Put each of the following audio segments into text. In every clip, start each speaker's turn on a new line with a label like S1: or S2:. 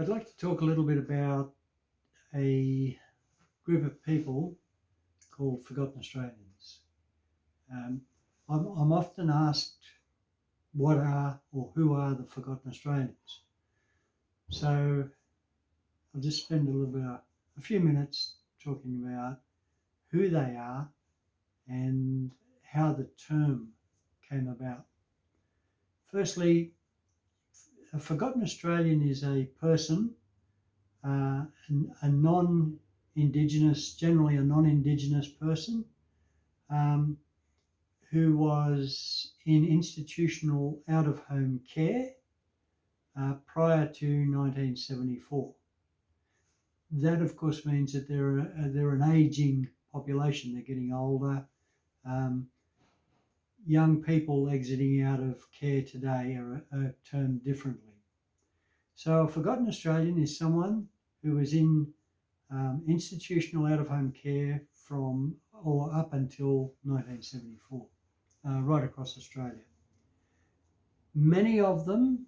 S1: I'd like to talk a little bit about a group of people called Forgotten Australians. Um, I'm often asked what are or who are the Forgotten Australians. So I'll just spend a few minutes talking about who they are and how the term came about. Firstly, a Forgotten Australian is a person, a non-Indigenous, generally a non-Indigenous person, who was in institutional out-of-home care prior to 1974. That, of course, means that they're an ageing population. They're getting older. Young people exiting out of care today are termed differently. So a Forgotten Australian is someone who was in institutional out-of-home care from or up until 1974, right across Australia. Many of them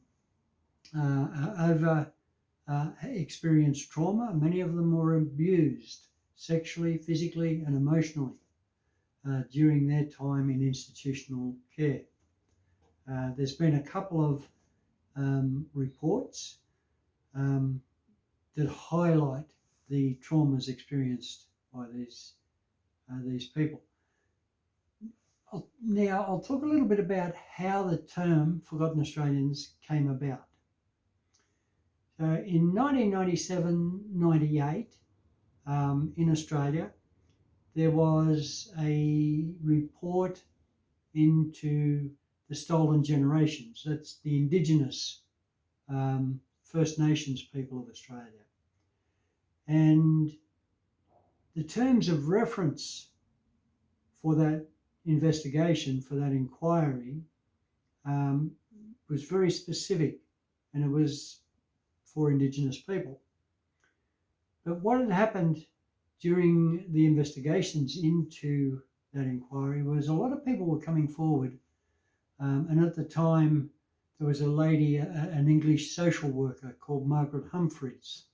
S1: experienced trauma. Many of them were abused sexually, physically, and emotionally during their time in institutional care. There's been a couple of reports that highlight the traumas experienced by these people. Now, I'll talk a little bit about how the term Forgotten Australians came about. So in 1997-98, in Australia, there was a report into the stolen generations. That's the Indigenous First Nations people of Australia. And the terms of reference for that investigation, for that inquiry, was very specific, and it was for Indigenous people. But what had happened during the investigations into that inquiry was a lot of people were coming forward, and at the time there was a lady, an English social worker called Margaret Humphreys,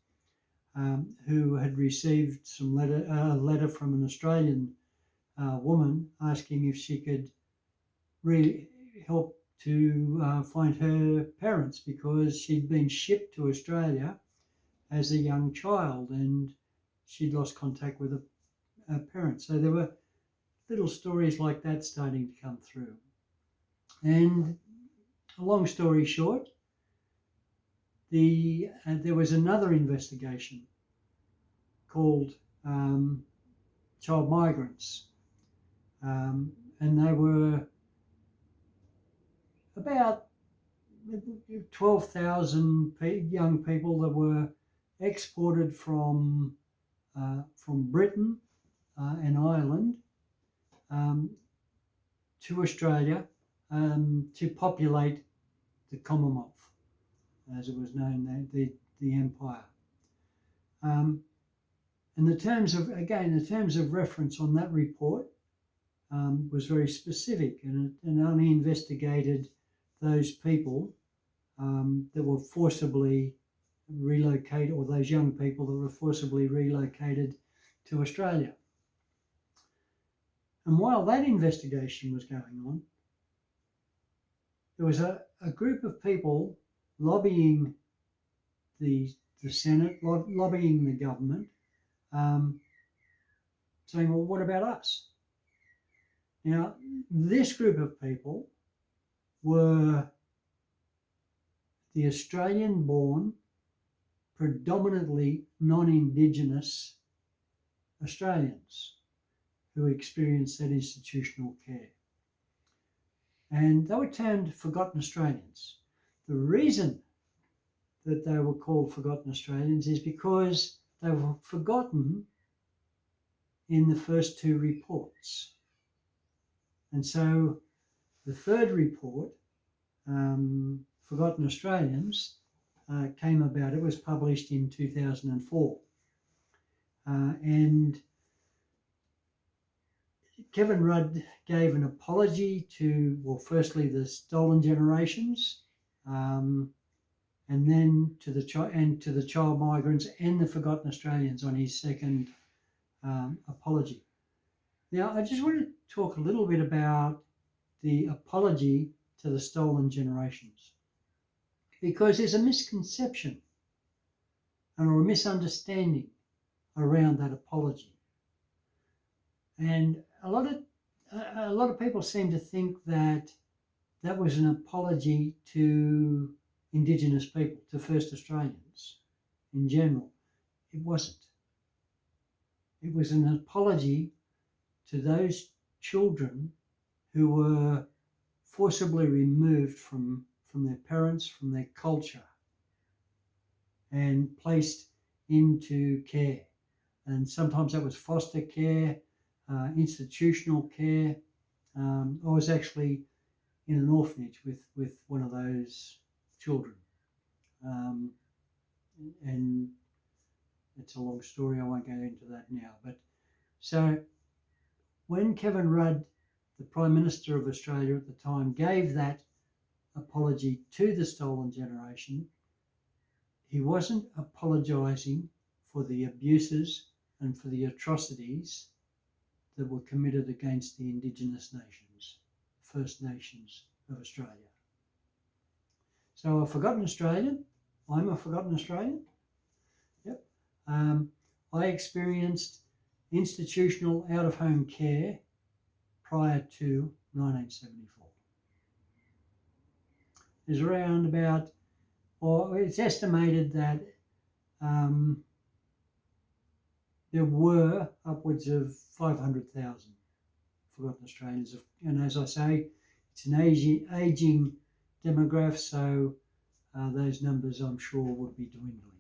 S1: who had received a letter from an Australian woman asking if she could really help to find her parents, because she'd been shipped to Australia as a young child and she'd lost contact with her parents. So there were little stories like that starting to come through. And a long story short, there was another investigation called Child Migrants, and they were about 12,000 young people that were exported from Britain and Ireland to Australia to populate the Commonwealth, as it was known, the Empire. And the terms of reference on that report was very specific, and only investigated those people that were forcibly relocated, or those young people that were forcibly relocated to Australia. And while that investigation was going on, there was a group of people lobbying the Senate, lobbying the government, saying, well, what about us? Now, this group of people were the Australian-born, predominantly non-Indigenous Australians who experienced that institutional care. And they were termed Forgotten Australians. The reason that they were called Forgotten Australians is because they were forgotten in the first two reports. And so the third report, Forgotten Australians, came about. It was published in 2004. And Kevin Rudd gave an apology to, well, firstly, the stolen generations, and then to the child migrants and the forgotten Australians on his second apology. Now, I just want to talk a little bit about the apology to the stolen generations, because there's a misconception or a misunderstanding around that apology, and a lot of people seem to think that that was an apology to Indigenous people, to First Australians in general. It wasn't. It was an apology to those children who were forcibly removed from their parents, from their culture, and placed into care. And sometimes that was foster care, institutional care. I was actually in an orphanage with one of those children. And it's a long story, I won't go into that now. But so when Kevin Rudd, the Prime Minister of Australia at the time, gave that apology to the stolen generation, he wasn't apologising for the abuses and for the atrocities that were committed against the Indigenous nations, First Nations of Australia. So a forgotten Australian, I'm a forgotten Australian. Yep. I experienced institutional out-of-home care prior to 1974. There's around about, or it's estimated that there were upwards of 500,000 forgotten Australians. And as I say, it's an aging demographic, so those numbers I'm sure would be dwindling.